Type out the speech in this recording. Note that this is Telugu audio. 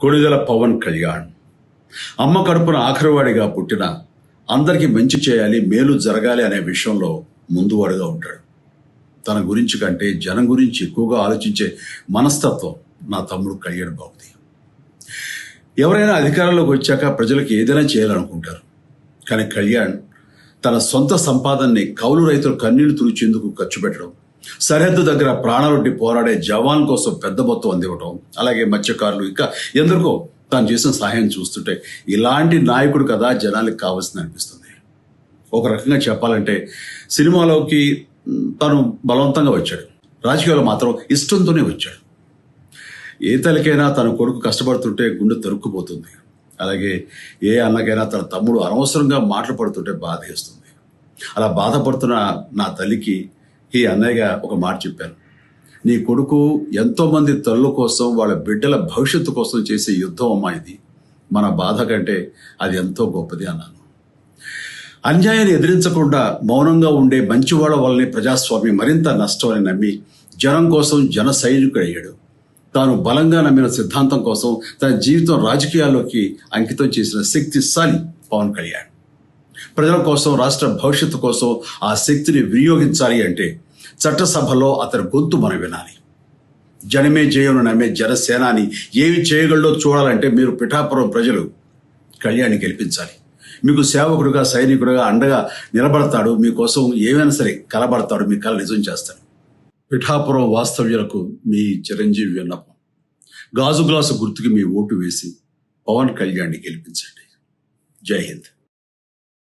కొణిదెల పవన్ కళ్యాణ్ అమ్మ కడుపున ఆఖరివాడిగా పుట్టిన అందరికీ మంచి చేయాలి, మేలు జరగాలి అనే విషయంలో ముందువాడుగా ఉంటాడు. తన గురించి కంటే జనం గురించి ఎక్కువగా ఆలోచించే మనస్తత్వం నా తమ్ముడు కళ్యాణ్ బాబుది. ఎవరైనా అధికారంలోకి వచ్చాక ప్రజలకు ఏదైనా చేయాలనుకుంటారు. కానీ కళ్యాణ్ తన సొంత సంపాదనని కౌలు రైతులు కన్నీళ్లు తుడిచేందుకు ఖర్చు పెట్టడం, సరిహద్దు దగ్గర ప్రాణాలొడ్డి పోరాడే జవాన్ కోసం పెద్ద మొత్తం అందివ్వటం, అలాగే మత్స్యకారులు ఇంకా ఎందరికో తాను చేసిన సహాయం చూస్తుంటే ఇలాంటి నాయకుడు కదా జనాలకు కావాల్సింది అనిపిస్తుంది. ఒక రకంగా చెప్పాలంటే సినిమాలోకి తను బలవంతంగా వచ్చాడు, రాజకీయాల్లో మాత్రం ఇష్టంతోనే వచ్చాడు. ఏ తల్లికైనా తన కొడుకు కష్టపడుతుంటే గుండె తరుక్కుపోతుంది. అలాగే ఏ అన్నకైనా తన తమ్ముడు అనవసరంగా మాటలు పడుతుంటే బాధేస్తుంది. అలా బాధపడుతున్న నా తల్లికి ఈ అన్నయ్యగా ఒక మాట చెప్పాను. నీ కొడుకు ఎంతోమంది తల్లుల కోసం, వాళ్ళ బిడ్డల భవిష్యత్తు కోసం చేసే యుద్ధం అమ్మా ఇది. మన బాధ కంటే అది ఎంతో గొప్పది అన్నాను. అన్యాయాన్ని ఎదిరించకుండా మౌనంగా ఉండే మంచివాళ్ల వల్లనే ప్రజాస్వామ్యం మరింత నష్టం అని నమ్మి జనం కోసం జన సైనికుడయ్యాడు. తాను బలంగా నమ్మిన సిద్ధాంతం కోసం తన జీవితం రాజకీయాల్లోకి అంకితం చేసిన శక్తిశాలి పవన్ కళ్యాణ్. ప్రజల కోసం, రాష్ట్ర భవిష్యత్తు కోసం ఆ శక్తిని వినియోగించాలి అంటే చట్టసభలో అతని గొంతు మనం వినాలి. జనమే జయను నమ్మే జనసేనాని ఏమి చేయగలడో చూడాలంటే మీరు పిఠాపురం ప్రజలు కళ్యాణ్ని గెలిపించాలి. మీకు సేవకుడుగా, సైనికుడుగా అండగా నిలబడతాడు. మీకోసం ఏమైనా సరే కలబడతాడు. మీ కళ నిజం చేస్తాడు. పిఠాపురం వాస్తవ్యులకు మీ చిరంజీవి విన్నపం, గాజు గ్లాసు గుర్తుకి మీ ఓటు వేసి పవన్ కళ్యాణ్ని గెలిపించండి. జై హింద్.